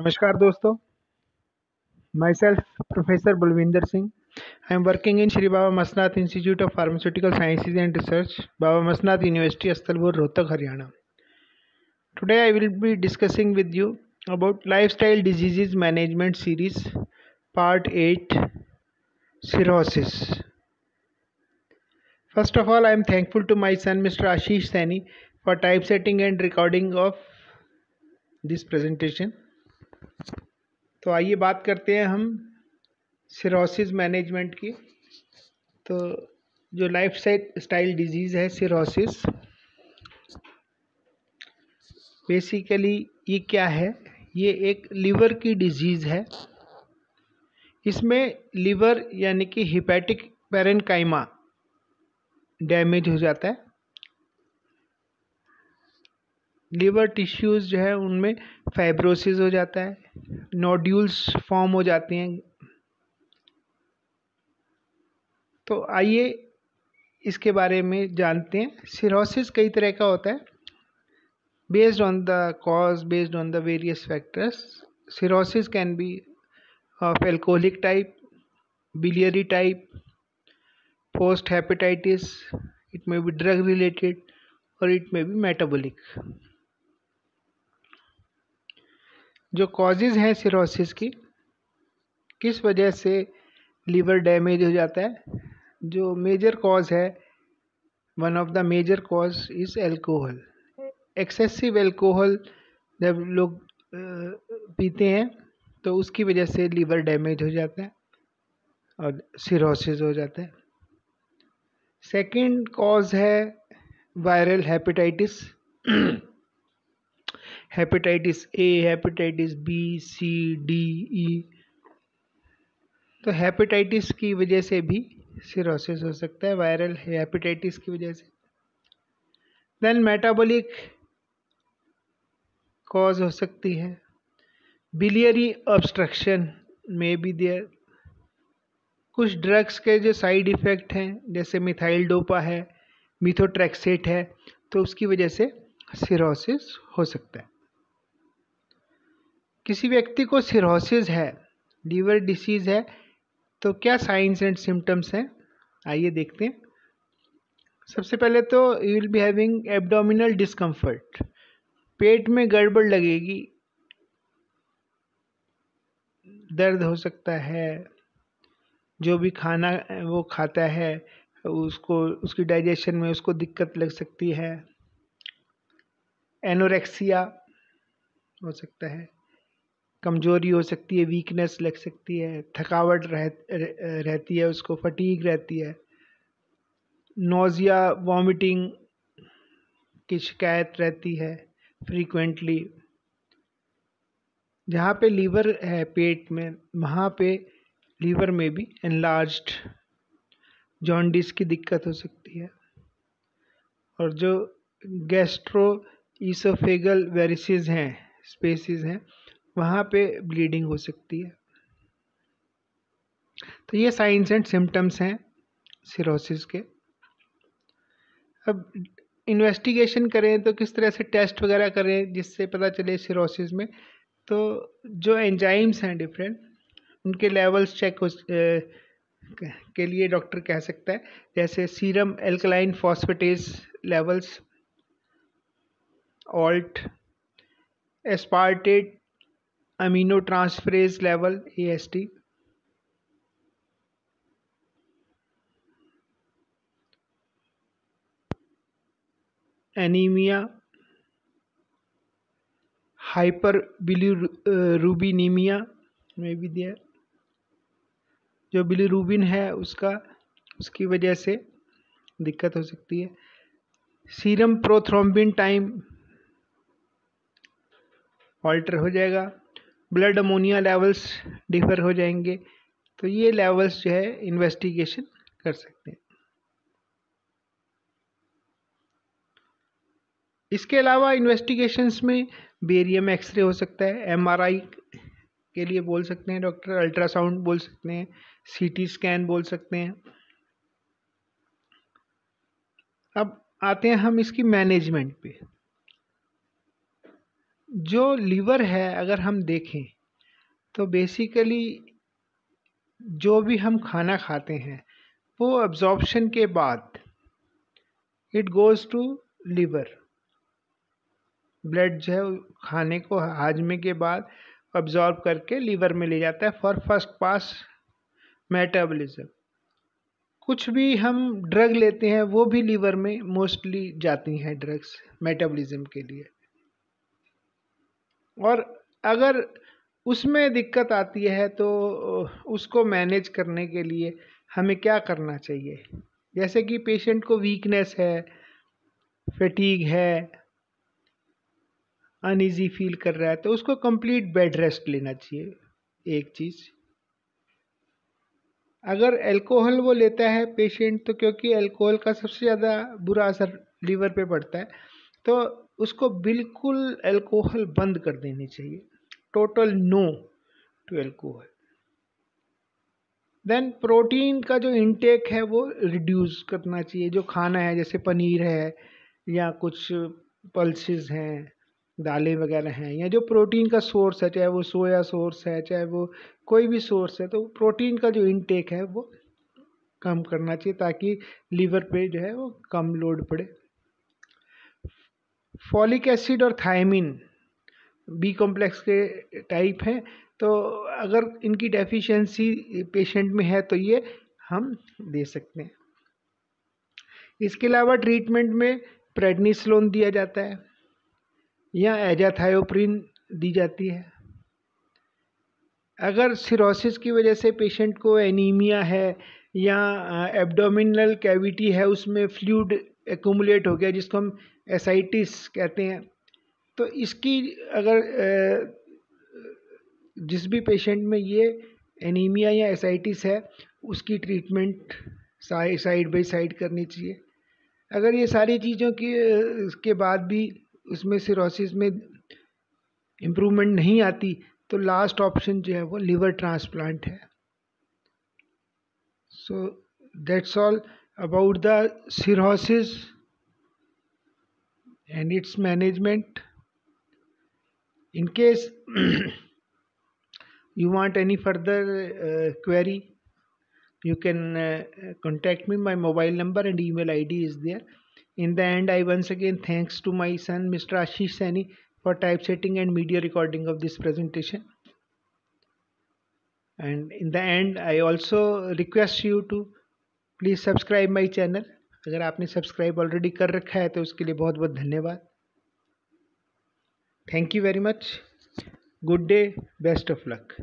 नमस्कार दोस्तों, myself professor Balwinder Singh. I am working in Shri Baba Masnath Institute of Pharmaceutical Sciences and Research, Baba Masnath University, Astalpur, Rohtak, Haryana. Today I will be discussing with you about Lifestyle Diseases Management Series, Part 8, Cirrhosis. First of all, I am thankful to my son Mr. Ashish Saini for typesetting and recording of this presentation. तो आइए बात करते हैं हम cirrhosis management की. तो जो life style disease है सिरोसिस, बेसिकली ये क्या है? ये एक लीवर की डिजीज़ है. इसमें लीवर यानी कि हिपैटिक पैरेनकाइमा डैमेज हो जाता है. लीवर टिश्यूज़ जो है उनमें फाइब्रोसिस हो जाता है, नोड्यूल्स फॉर्म हो जाते हैं. तो आइए इसके बारे में जानते हैं. सिरोसिस कई तरह का होता है. Based on the cause, based on the various factors, cirrhosis can be of alcoholic type, biliary type, post-hepatitis, it may be drug related or it may be metabolic. जो causes हैं cirrhosis की, किस वजह से liver damage हो जाता है? जो major cause है, one of the major cause is alcohol. Excessive alcohol जब लोग पीते हैं तो उसकी वजह से लीवर डैमेज हो जाता है और सिरोसिस हो जाता है. सेकंड कॉज है viral hepatitis. Hepatitis A, hepatitis B, C, D, E. तो हेपेटाइटिस की वजह से भी सिरोसिस हो सकता है, वायरल हेपेटाइटिस की वजह से. देन मेटाबॉलिक कॉज हो सकती है. बिलियरी ऑब्स्ट्रक्शन में बी देयर. कुछ ड्रग्स के जो साइड इफ़ेक्ट हैं जैसे मिथाइल डोपा है, मिथोट्रेक्सेट है, तो उसकी वजह से सिरोसिस हो सकता है. किसी व्यक्ति को सिरोसिस है, लीवर डिसीज़ है, तो क्या साइंस एंड सिम्टम्स हैं? आइए देखते हैं. सबसे पहले तो you will be having abdominal discomfort. पेट में गड़बड़ लगेगी, दर्द हो सकता है. जो भी खाना वो खाता है उसको उसकी डाइजेशन में उसको दिक्कत लग सकती है. एनोरेक्सिया हो सकता है, कमजोरी हो सकती है, वीकनेस लग सकती है, थकावट रहती है, उसको फटीग रहती है. नोज़िया, वॉमिटिंग की शिकायत रहती है फ्रीक्वेंटली. जहाँ पे लीवर है पेट में, वहाँ पे लीवर में भी एनलार्ज्ड जॉन्डिस की दिक्कत हो सकती है. और जो गैस्ट्रो ईसोफेगल वेरिसेस हैं, स्पेसिस हैं, वहाँ पे ब्लीडिंग हो सकती है. तो ये साइंस एंड सिम्टम्स हैं सिरोसिस के. अब इन्वेस्टिगेशन करें तो किस तरह से टेस्ट वगैरह करें जिससे पता चले सिरोसिस में? तो जो एंजाइम्स हैं डिफरेंट, उनके लेवल्स चेक के लिए डॉक्टर कह सकता है. जैसे serum alkaline phosphatase levels, ALT, aspartate amino transferase level AST, anaemia, hyperbilirubinaemia में भी दिया. जो बिलीरुबिन है उसकी वजह से दिक्कत हो सकती है. सीरम प्रोथ्रोम्बिन टाइम ऑल्टर हो जाएगा. ब्लड अमोनिया लेवल्स डिफर हो जाएंगे. तो ये लेवल्स जो है इन्वेस्टिगेशन कर सकते हैं. इसके अलावा इन्वेस्टिगेशंस में बेरियम एक्सरे हो सकता है, MRI के लिए बोल सकते हैं डॉक्टर, अल्ट्रासाउंड बोल सकते हैं, CT स्कैन बोल सकते हैं. अब आते हैं हम इसकी मैनेजमेंट पे. जो लीवर है अगर हम देखें तो बेसिकली जो भी हम खाना खाते हैं वो अब्जॉर्प्शन के बाद it goes to liver. Blood जो है खाने को हाजमे के बाद अब्जॉर्ब करके लीवर में ले जाता है फॉर फर्स्ट पास मेटाबॉलिज्म। कुछ भी हम ड्रग लेते हैं वो भी लीवर में मोस्टली जाती हैं ड्रग्स मेटाबॉलिज्म के लिए। और अगर उसमें दिक्कत आती है तो उसको मैनेज करने के लिए हमें क्या करना चाहिए? जैसे कि पेशेंट को वीकनेस है, फटीग है, अनईजी फील कर रहा है तो उसको कंप्लीट बेड रेस्ट लेना चाहिए। एक चीज़, अगर अल्कोहल वो लेता है पेशेंट तो क्योंकि अल्कोहल का सबसे ज़्यादा बुरा असर लीवर पे पड़ता है तो उसको बिल्कुल अल्कोहल बंद कर देनी चाहिए, total no to alcohol. Then protein का जो इनटेक है वो रिड्यूस करना चाहिए। जो खाना है जैसे पनीर है या कुछ पल्सेस हैं, दालें वगैरह हैं, या जो प्रोटीन का सोर्स है, चाहे वो सोया सोर्स है चाहे वो कोई भी सोर्स है, तो प्रोटीन का जो इनटेक है वो कम करना चाहिए ताकि लीवर पे जो है वो कम लोड पड़े। फॉलिक एसिड और थायमिन बी कॉम्प्लेक्स के टाइप हैं, तो अगर इनकी डेफिशिएंसी पेशेंट में है तो ये हम दे सकते हैं। इसके अलावा ट्रीटमेंट में प्रेडनिसोलोन दिया जाता है या एजाथायोप्रिन दी जाती है। अगर सिरोसिस की वजह से पेशेंट को एनीमिया है या एब्डोमिनल कैविटी है उसमें फ्लूइड एक्यूमुलेट हो गया जिसको हम एसाइटिस कहते हैं, तो इसकी अगर जिस भी पेशेंट में ये एनीमिया या एसाइटिस है उसकी ट्रीटमेंट साइड बाय साइड करनी चाहिए। अगर ये सारी चीज़ों के बाद भी उसमें सिरोसिस में इम्प्रूवमेंट नहीं आती तो लास्ट ऑप्शन जो है वो लिवर ट्रांसप्लांट है। So that's all about the cirrhosis and its management. In case you want any further query, you can contact me. My mobile number and email ID is there. In the end, I once again thanks to my son Mr. Ashish Saini for typesetting and media recording of this presentation. And in the end, I also request you to please subscribe my channel. अगर आपने subscribe already कर रखा है तो उसके लिए बहुत बहुत धन्यवाद। Thank you very much. Good day. Best of luck.